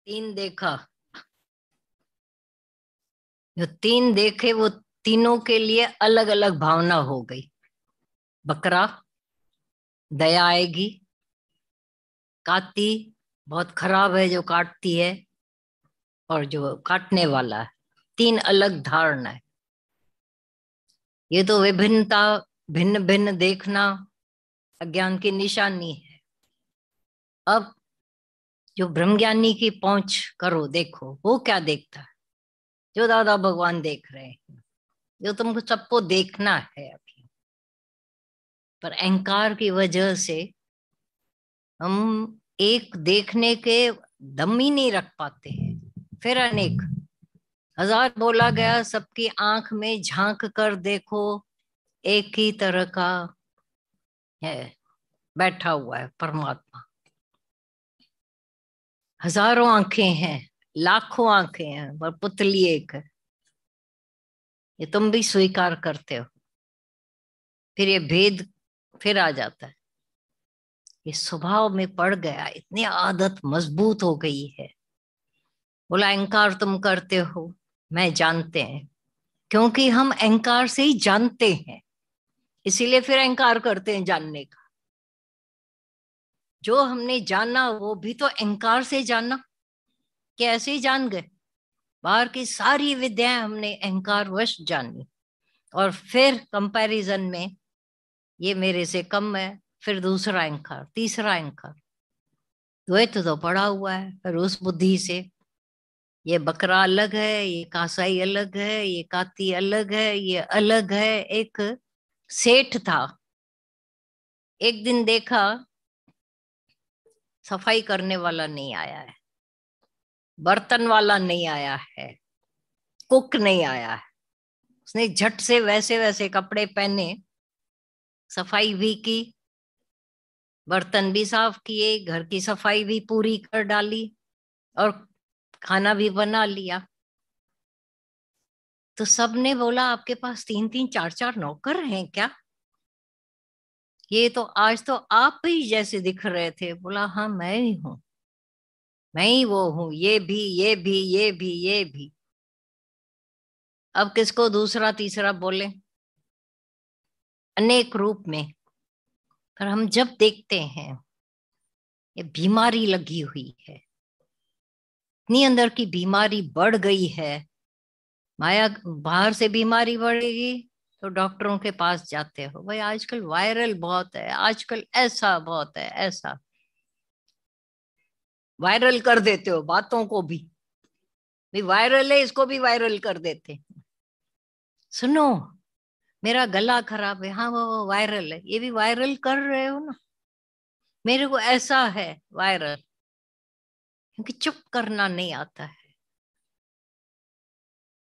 तीन देखा, जो तीन देखे वो तीनों के लिए अलग अलग भावना हो गई। बकरा, दया आएगी। काती, बहुत खराब है जो काटती है। और जो काटने वाला है, तीन अलग धारणा है। ये तो विभिन्नता, भिन्न भिन्न देखना अज्ञान की निशानी है। अब जो ब्रह्मज्ञानी की पहुंच करो, देखो वो क्या देखता है, जो दादा भगवान देख रहे हैं, जो तुमको सबको देखना है अभी। पर अहंकार की वजह से हम एक देखने के दम ही नहीं रख पाते हैं। फिर अनेक हजार बोला गया, सबकी आंख में झांक कर देखो, एक ही तरह का है बैठा हुआ है परमात्मा। हजारों आंखें हैं, लाखों आंखें हैं, पर पुतली एक है। ये तुम भी स्वीकार करते हो। फिर ये भेद फिर आ जाता है। ये स्वभाव में पड़ गया, इतनी आदत मजबूत हो गई है। बोला अहंकार तुम करते हो, मैं जानते हैं, क्योंकि हम अहंकार से ही जानते हैं, इसीलिए फिर अहंकार करते हैं जानने का। जो हमने जाना वो भी तो अहंकार से जाना, कि ऐसे ही जान गए। बाहर की सारी विद्याएं हमने अहंकार वश जानी, और फिर कंपैरिजन में ये मेरे से कम है, फिर दूसरा अहंकार, तीसरा अहंकार, द्वैत तो पड़ा हुआ है। फिर उस बुद्धि से ये बकरा अलग है, ये कासाई अलग है, ये काती अलग है, ये अलग है। एक सेठ था, एक दिन देखा सफाई करने वाला नहीं आया है, बर्तन वाला नहीं आया है, कुक नहीं आया है। उसने झट से वैसे वैसे कपड़े पहने, सफाई भी की, बर्तन भी साफ किए, घर की सफाई भी पूरी कर डाली, और खाना भी बना लिया। तो सबने बोला आपके पास तीन तीन चार चार नौकर हैं क्या? ये तो आज तो आप ही जैसे दिख रहे थे। बोला हाँ मैं ही हूँ, मैं ही वो हूँ, ये भी ये भी ये भी ये भी। अब किसको दूसरा तीसरा बोले, अनेक रूप में। पर हम जब देखते हैं ये बीमारी लगी हुई है, इतनी अंदर की बीमारी बढ़ गई है, माया बाहर से बीमारी बढ़ेगी तो डॉक्टरों के पास जाते हो, भाई आजकल वायरल बहुत है, आजकल ऐसा बहुत है, ऐसा वायरल कर देते हो बातों को भी। भाई वायरल है, इसको भी वायरल कर देते। सुनो, मेरा गला खराब है, हाँ वो वायरल है, ये भी वायरल कर रहे हो ना। मेरे को ऐसा है, वायरल। क्योंकि चुप करना नहीं आता है।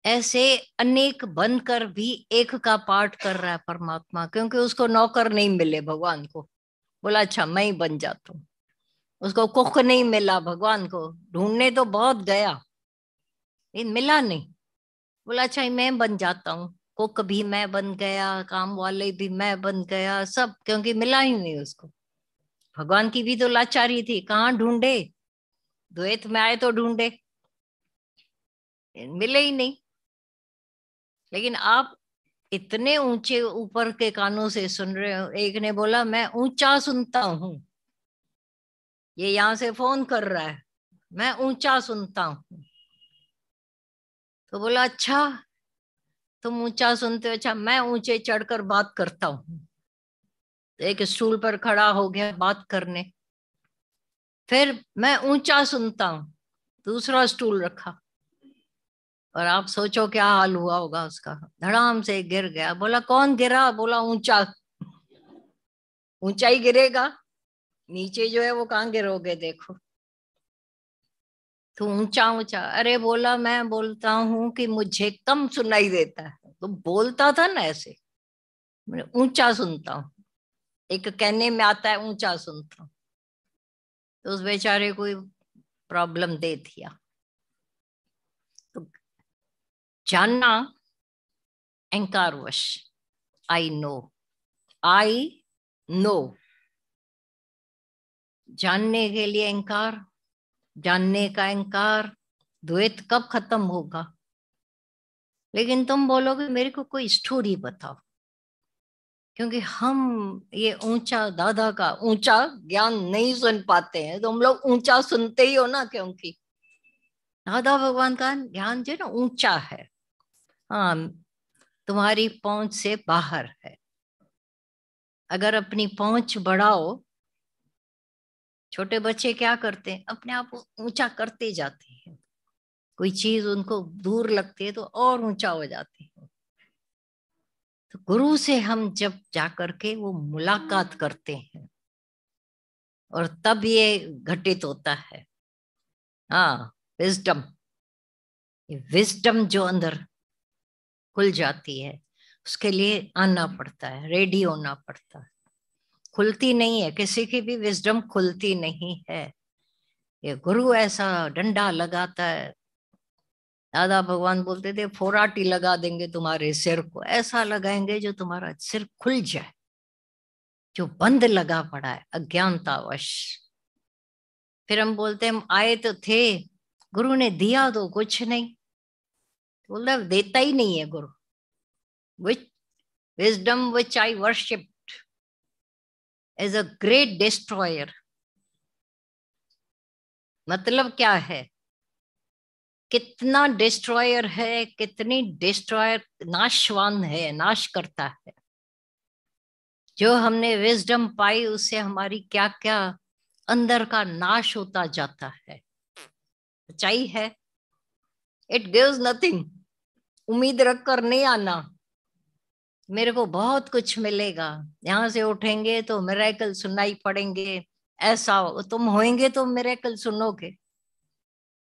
ऐसे अनेक बनकर भी एक का पाठ कर रहा है परमात्मा, क्योंकि उसको नौकर नहीं मिले भगवान को। बोला अच्छा मैं ही बन जाता हूँ। उसको कुक नहीं मिला भगवान को, ढूंढने तो बहुत गया, लेकिन मिला नहीं। बोला अच्छा मैं बन जाता हूँ, कुक भी मैं बन गया, काम वाले भी मैं बन गया, सब, क्योंकि मिला ही नहीं उसको। भगवान की भी तो लाचारी थी, कहाँ ढूंढे, द्वैत में आए तो ढूंढे, मिले ही नहीं। लेकिन आप इतने ऊंचे ऊपर के कानों से सुन रहे हो। एक ने बोला मैं ऊंचा सुनता हूँ, ये यहां से फोन कर रहा है, मैं ऊंचा सुनता हूँ। तो बोला अच्छा तुम ऊंचा सुनते हो, अच्छा मैं ऊंचे चढ़कर बात करता हूँ। तो एक स्टूल पर खड़ा हो गया बात करने। फिर मैं ऊंचा सुनता हूँ, दूसरा स्टूल रखा, और आप सोचो क्या हाल हुआ होगा उसका, धड़ाम से गिर गया। बोला कौन गिरा? बोला ऊंचा। ऊंचा ही गिरेगा, नीचे जो है वो कहाँ गिरोगे, देखो। तो ऊंचा ऊंचा, अरे बोला मैं बोलता हूँ कि मुझे कम सुनाई देता है, तो बोलता था ना ऐसे, मैं ऊंचा सुनता हूँ। एक कहने में आता है ऊंचा सुनता हूँ। तो उस बेचारे को प्रॉब्लम दे दिया। तो जानना अहंकारवश, आई नो, आई नो, जानने के लिए अहंकार, जानने का इनकार, द्वैत कब खत्म होगा? लेकिन तुम बोलोगे मेरे को कोई स्टोरी बताओ, क्योंकि हम ये ऊंचा दादा का ऊंचा ज्ञान नहीं सुन पाते हैं। तुम लोग ऊंचा सुनते ही हो ना, क्योंकि दादा भगवान का ज्ञान जो ना ऊंचा है। हाँ, तुम्हारी पहुंच से बाहर है। अगर अपनी पहुंच बढ़ाओ, छोटे बच्चे क्या करते हैं, अपने आप को ऊंचा करते जाते हैं। कोई चीज उनको दूर लगती है तो और ऊंचा हो जाते हैं। तो गुरु से हम जब जाकर के वो मुलाकात करते हैं, और तब ये घटित होता है। हाँ, विजडम, विजडम जो अंदर खुल जाती है, उसके लिए आना पड़ता है, रेडी होना पड़ता है। खुलती नहीं है, किसी की भी विजडम खुलती नहीं है। ये गुरु ऐसा डंडा लगाता है। दादा भगवान बोलते थे फोराटी लगा देंगे तुम्हारे सिर को, ऐसा लगाएंगे जो तुम्हारा सिर खुल जाए, जो बंद लगा पड़ा है अज्ञानतावश। फिर हम बोलते हैं हम आए तो थे, गुरु ने दिया तो कुछ नहीं। बोलता देता ही नहीं है गुरु। विच wisdom which I worshipped is a great destroyer। मतलब क्या है, कितना डिस्ट्रॉयर है, कितनी डिस्ट्रॉयर, नाशवान है, नाश करता है। जो हमने विजडम पाई उससे हमारी क्या क्या अंदर का नाश होता जाता है। सच्चाई है, इट गिव्स नथिंग। उम्मीद रख कर नहीं आना मेरे को बहुत कुछ मिलेगा, यहाँ से उठेंगे तो मिरेकल सुनाई पड़ेंगे, ऐसा तुम होएंगे तो मिरेकल सुनोगे।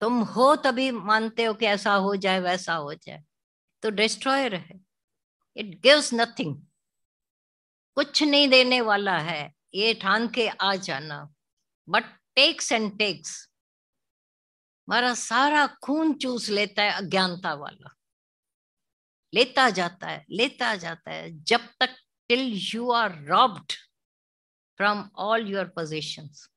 तुम हो तभी मानते हो कि ऐसा हो जाए वैसा हो जाए, तो डिस्ट्रॉयर है। इट गिव्स नथिंग, कुछ नहीं देने वाला है, ये ठान के आ जाना। बट टेक्स एंड टेक्स, हमारा सारा खून चूस लेता है अज्ञानता वाला, लेता जाता है, लेता जाता है, जब तक till you are robbed from all your possessions.